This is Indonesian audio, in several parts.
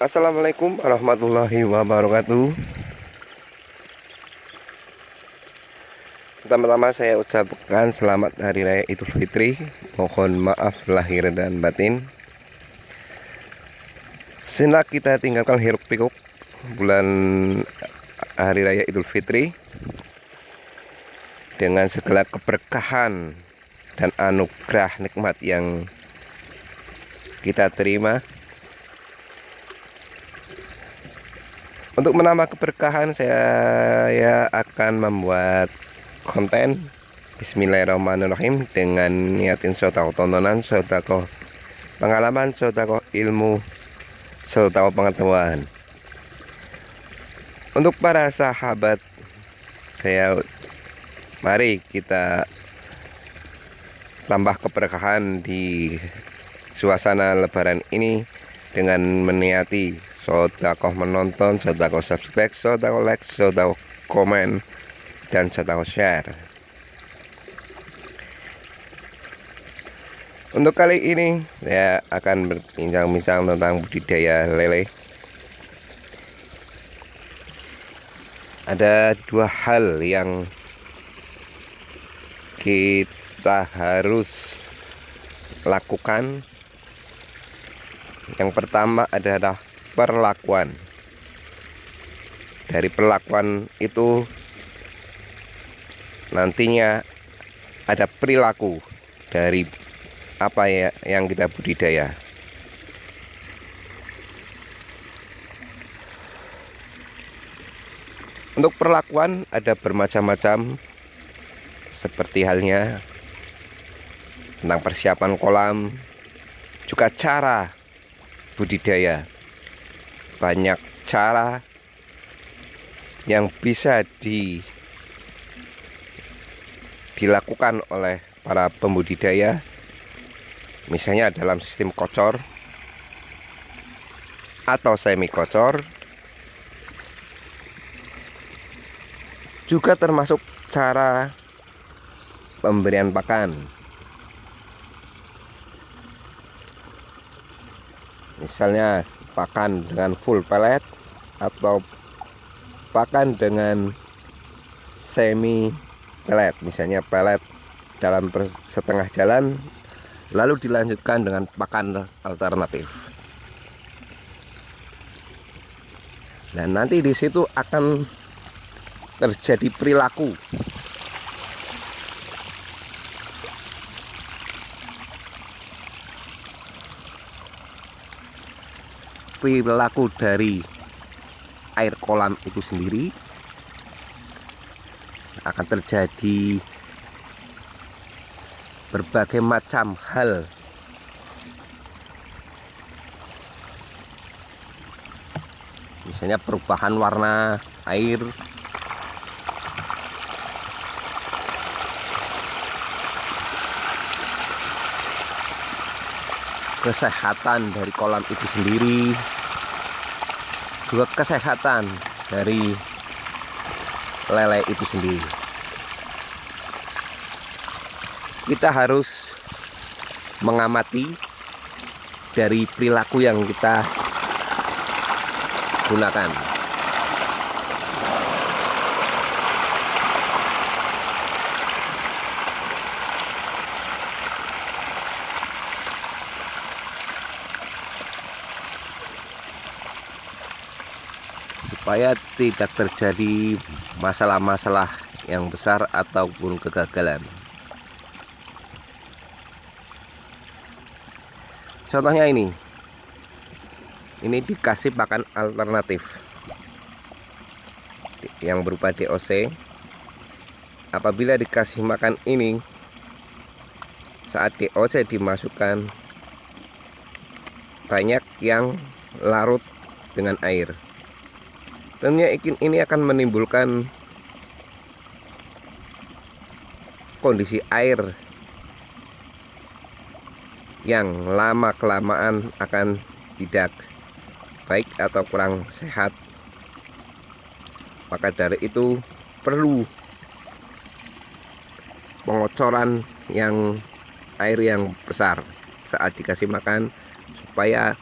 Assalamualaikum warahmatullahi wabarakatuh. Pertama-tama saya ucapkan selamat Hari Raya Idul Fitri. Mohon maaf lahir dan batin. Sejenak kita tinggalkan hiruk pikuk bulan Hari Raya Idul Fitri dengan segala keberkahan dan anugerah nikmat yang kita terima. Untuk menambah keberkahan, saya akan membuat konten Bismillahirrahmanirrahim dengan niatin sodakoh tontonan, sodakoh pengalaman, sodakoh ilmu, sodakoh pengetahuan. Untuk para sahabat mari kita tambah keberkahan di suasana lebaran ini dengan meniati sodakoh menonton, sodakoh subscribe, sodakoh like, sodakoh komen, dan sodakoh share. Untuk kali ini saya akan berbincang-bincang tentang budidaya lele. Ada dua hal yang kita harus lakukan. Yang pertama adalah perlakuan. Dari perlakuan itu nantinya ada perilaku dari apa ya yang kita budidaya. Untuk perlakuan ada bermacam-macam, seperti halnya tentang persiapan kolam, juga cara budidaya. Banyak cara yang bisa dilakukan oleh para pembudidaya, misalnya dalam sistem kocor atau semi kocor, juga termasuk cara pemberian pakan. Misalnya pakan dengan full pellet atau pakan dengan semi pellet, misalnya pellet dalam setengah jalan lalu dilanjutkan dengan pakan alternatif. Dan nanti di situ akan terjadi perilaku dari air kolam itu sendiri. Akan terjadi berbagai macam hal, misalnya perubahan warna air, kesehatan dari kolam itu sendiri, juga kesehatan dari lele itu sendiri. Kita harus mengamati dari perilaku yang kita gunakan. Supaya tidak terjadi masalah-masalah yang besar ataupun kegagalan. Contohnya ini dikasih pakan alternatif yang berupa DOC. Apabila dikasih makan ini, saat DOC dimasukkan, banyak yang larut dengan air. Tentunya ini akan menimbulkan kondisi air yang lama-kelamaan akan tidak baik atau kurang sehat. Maka dari itu perlu pengocoran air yang besar saat dikasih makan, supaya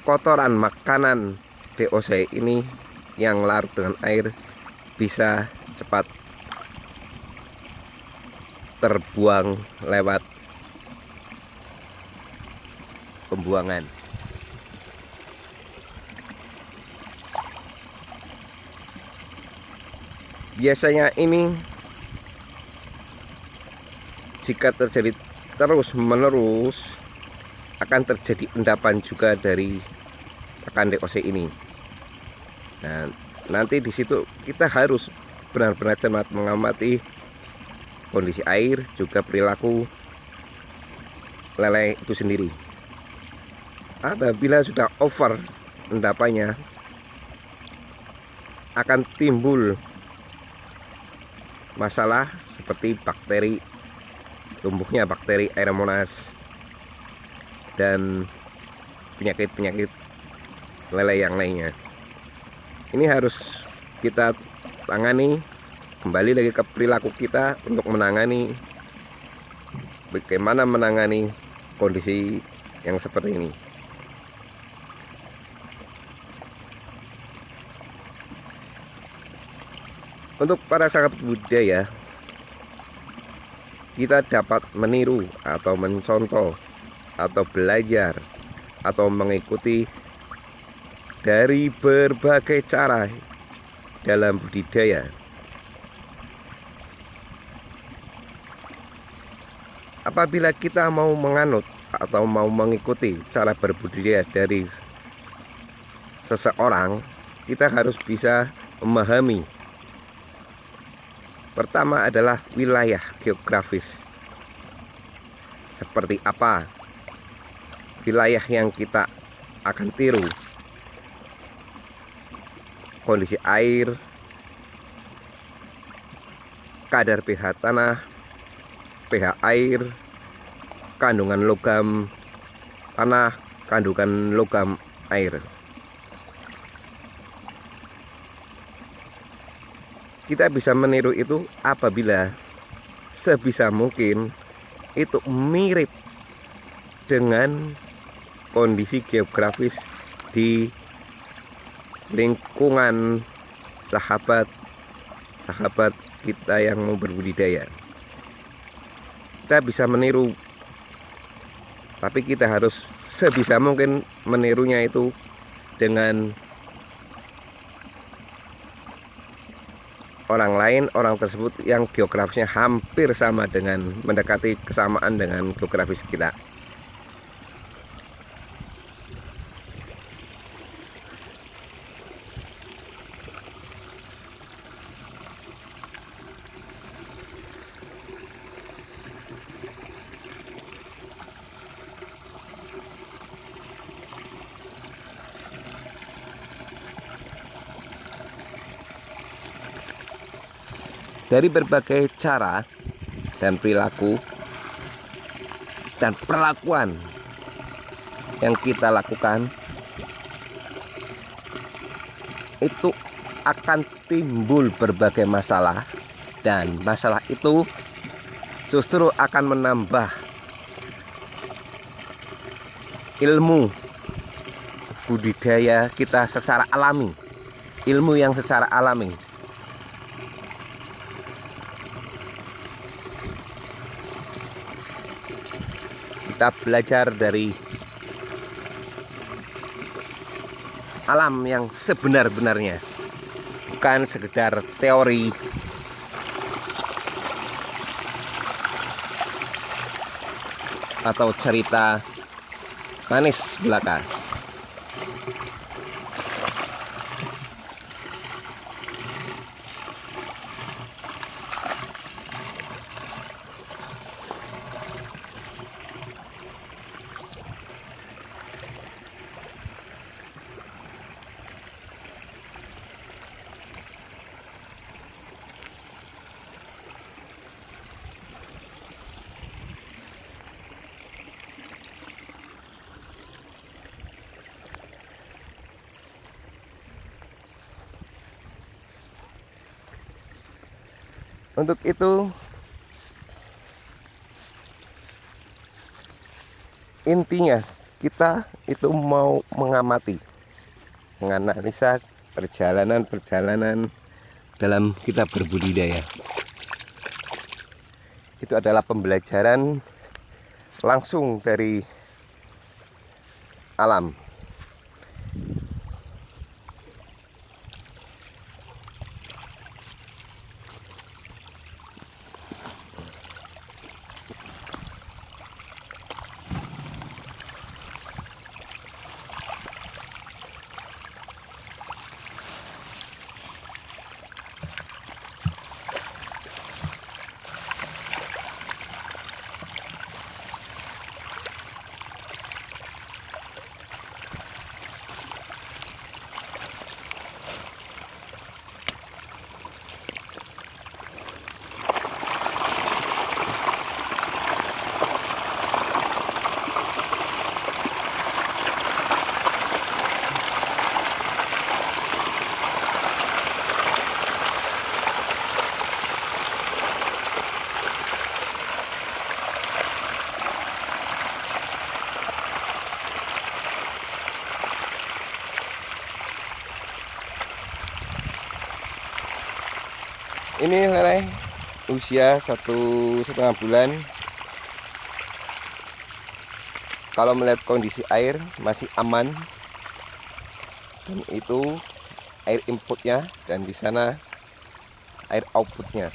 kotoran makanan DOC ini yang larut dengan air bisa cepat terbuang lewat pembuangan. Biasanya ini jika terjadi terus menerus akan terjadi endapan juga dari pakan DOC ini. Nah, nanti di situ kita harus benar-benar cermat mengamati kondisi air juga perilaku lele itu sendiri. Apabila sudah over endapannya akan timbul masalah seperti bakteri, tumbuhnya bakteri Aeromonas dan penyakit-penyakit lele yang lainnya. Ini harus kita tangani, kembali lagi ke perilaku kita untuk menangani, bagaimana menangani kondisi yang seperti ini. Untuk para sahabat budaya, kita dapat meniru atau mencontoh atau belajar atau mengikuti dari berbagai cara dalam budidaya. Apabila kita mau menganut atau mau mengikuti cara berbudidaya dari seseorang, kita harus bisa memahami. Pertama adalah wilayah geografis. Seperti apa wilayah yang kita akan tiru? Kondisi air, kadar pH tanah, pH air, kandungan logam tanah, kandungan logam air. Kita bisa meniru itu apabila sebisa mungkin itu mirip dengan kondisi geografis di lingkungan sahabat kita yang mau berbudidaya. Kita bisa meniru, tapi kita harus sebisa mungkin menirunya itu dengan orang lain, orang tersebut yang geografisnya hampir sama, dengan mendekati kesamaan dengan geografis kita. Dari berbagai cara dan perilaku dan perlakuan yang kita lakukan, itu akan timbul berbagai masalah, dan masalah itu justru akan menambah ilmu budidaya kita secara alami, ilmu yang secara alami. Kita belajar dari alam yang sebenar-benarnya, bukan sekedar teori atau cerita manis belaka. Untuk itu, intinya kita itu mau mengamati, menganalisa perjalanan dalam kita berbudidaya. Itu adalah pembelajaran langsung dari alam. Ini lele usia 1,5 bulan. Kalau melihat kondisi air masih aman, dan itu air inputnya, dan di sana air outputnya.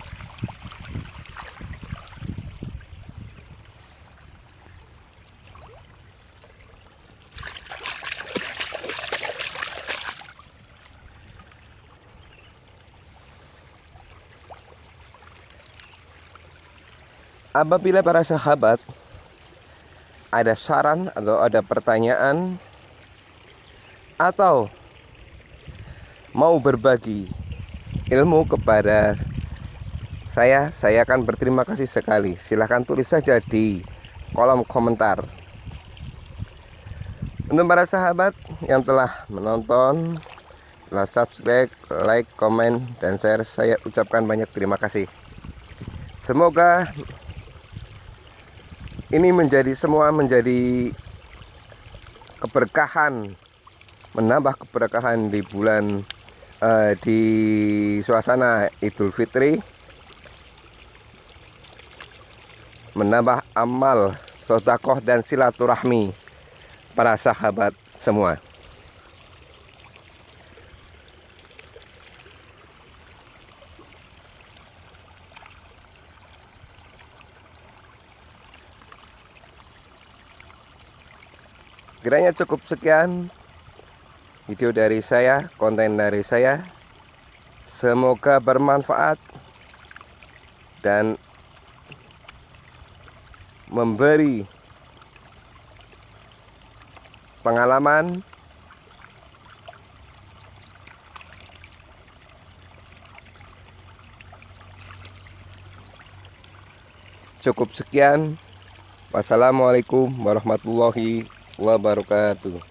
Apabila para sahabat ada saran atau ada pertanyaan atau mau berbagi ilmu kepada saya akan berterima kasih sekali. Silahkan tulis saja di kolom komentar. Untuk para sahabat yang telah menonton, telah subscribe, like, komen, dan share, saya ucapkan banyak terima kasih. Semoga ini semua menjadi keberkahan, menambah keberkahan di bulan di suasana Idul Fitri, menambah amal, sedekah, dan silaturahmi para sahabat semua. Kiranya cukup sekian video dari saya, konten dari saya. Semoga bermanfaat dan memberi pengalaman cukup sekian. Wassalamualaikum warahmatullahi wabarakatuh.